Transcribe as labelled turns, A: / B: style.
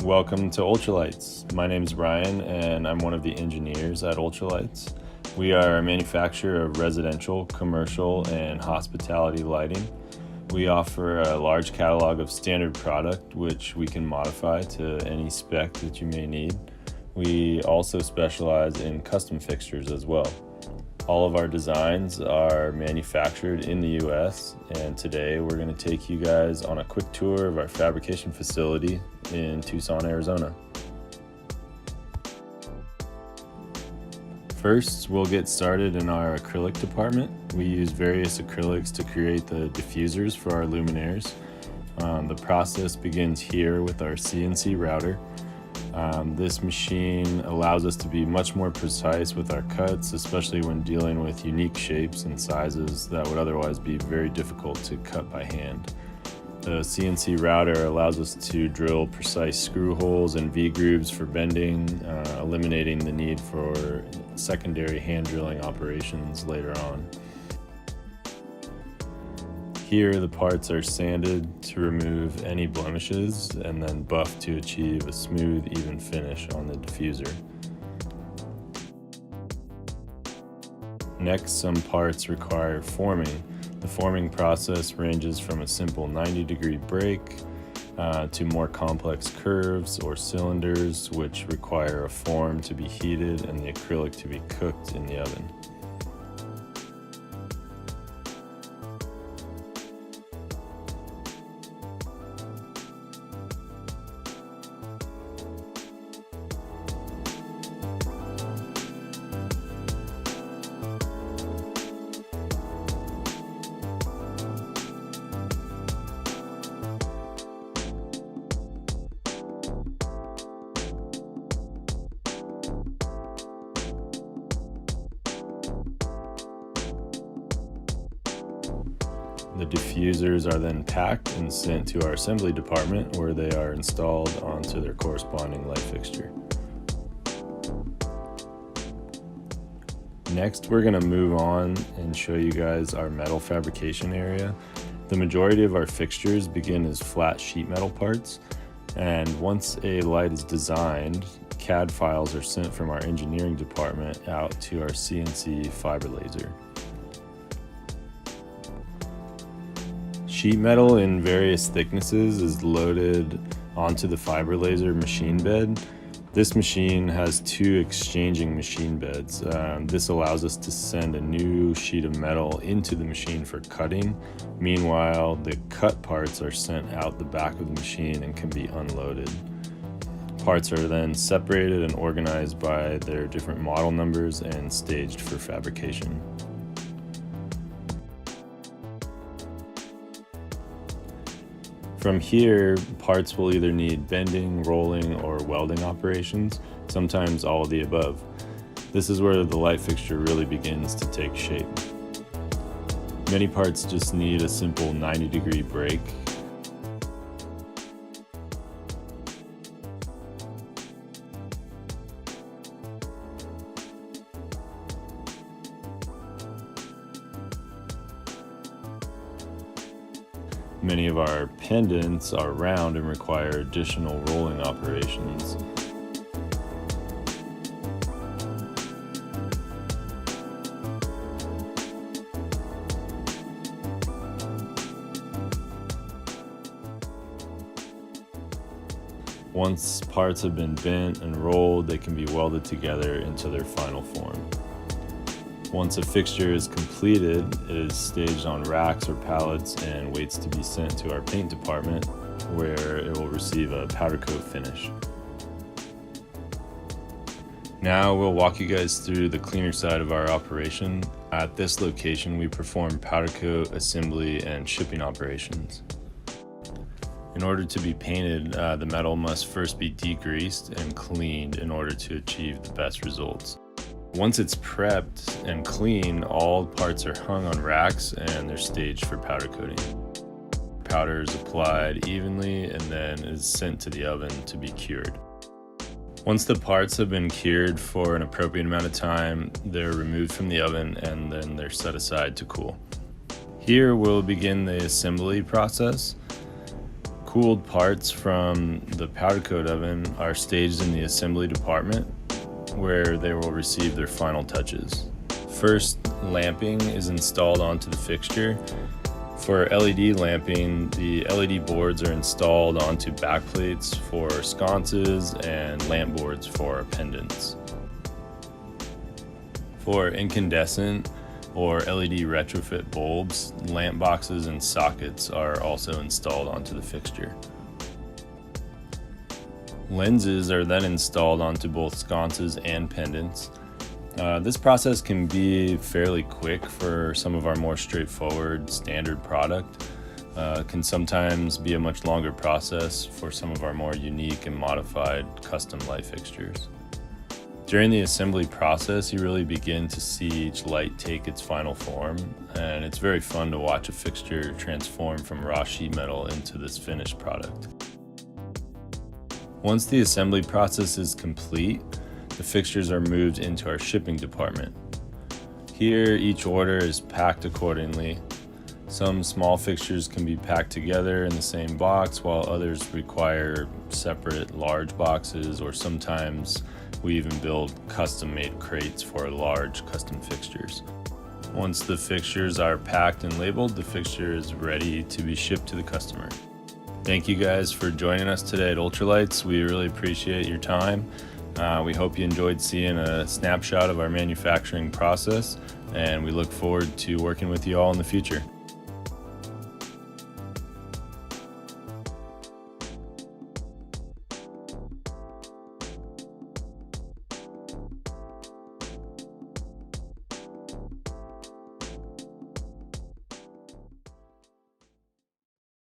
A: Welcome to UltraLights. My name is Ryan and I'm one of the engineers at UltraLights. We are a manufacturer of residential, commercial, and hospitality lighting. We offer a large catalog of standard product which we can modify to any spec that you may need. We also specialize in custom fixtures as well. All of our designs are manufactured in the US, and today we're going to take you guys on a quick tour of our fabrication facility in Tucson, Arizona. First, we'll get started in our acrylic department. We use various acrylics to create the diffusers for our luminaires. The process begins here with our CNC router. This machine allows us to be much more precise with our cuts, especially when dealing with unique shapes and sizes that would otherwise be very difficult to cut by hand. The CNC router allows us to drill precise screw holes and V-grooves for bending, eliminating the need for secondary hand drilling operations later on. Here, the parts are sanded to remove any blemishes and then buffed to achieve a smooth, even finish on the diffuser. Next, some parts require forming. The forming process ranges from a simple 90-degree break to more complex curves or cylinders, which require a form to be heated and the acrylic to be cooked in the oven. The diffusers are then packed and sent to our assembly department where they are installed onto their corresponding light fixture. Next, we're going to move on and show you guys our metal fabrication area. The majority of our fixtures begin as flat sheet metal parts, and once a light is designed, CAD files are sent from our engineering department out to our CNC fiber laser. Sheet metal in various thicknesses is loaded onto the fiber laser machine bed. This machine has two exchanging machine beds. This allows us to send a new sheet of metal into the machine for cutting. Meanwhile, the cut parts are sent out the back of the machine and can be unloaded. Parts are then separated and organized by their different model numbers and staged for fabrication. From here, parts will either need bending, rolling, or welding operations, sometimes all of the above. This is where the light fixture really begins to take shape. Many parts just need a simple 90-degree break. Many of our pendants are round and require additional rolling operations. Once parts have been bent and rolled, they can be welded together into their final form. Once a fixture is completed, it is staged on racks or pallets and waits to be sent to our paint department, where it will receive a powder coat finish. Now we'll walk you guys through the cleaner side of our operation. At this location, we perform powder coat, assembly, and shipping operations. In order to be painted, the metal must first be degreased and cleaned in order to achieve the best results. Once it's prepped and clean, all parts are hung on racks and they're staged for powder coating. Powder is applied evenly and then is sent to the oven to be cured. Once the parts have been cured for an appropriate amount of time, they're removed from the oven and then they're set aside to cool. Here we'll begin the assembly process. Cooled parts from the powder coat oven are staged in the assembly department, where they will receive their final touches. First, lamping is installed onto the fixture. For LED lamping, the LED boards are installed onto backplates for sconces and lamp boards for pendants. For incandescent or LED retrofit bulbs, lamp boxes and sockets are also installed onto the fixture. Lenses are then installed onto both sconces and pendants. This process can be fairly quick for some of our more straightforward standard product. Can sometimes be a much longer process for some of our more unique and modified custom light fixtures. During the assembly process, you really begin to see each light take its final form, and it's very fun to watch a fixture transform from raw sheet metal into this finished product. Once the assembly process is complete, the fixtures are moved into our shipping department. Here, each order is packed accordingly. Some small fixtures can be packed together in the same box, while others require separate large boxes, or sometimes we even build custom-made crates for large custom fixtures. Once the fixtures are packed and labeled, the fixture is ready to be shipped to the customer. Thank you guys for joining us today at UltraLights. We really appreciate your time. We hope you enjoyed seeing a snapshot of our manufacturing process, and we look forward to working with you all in the future.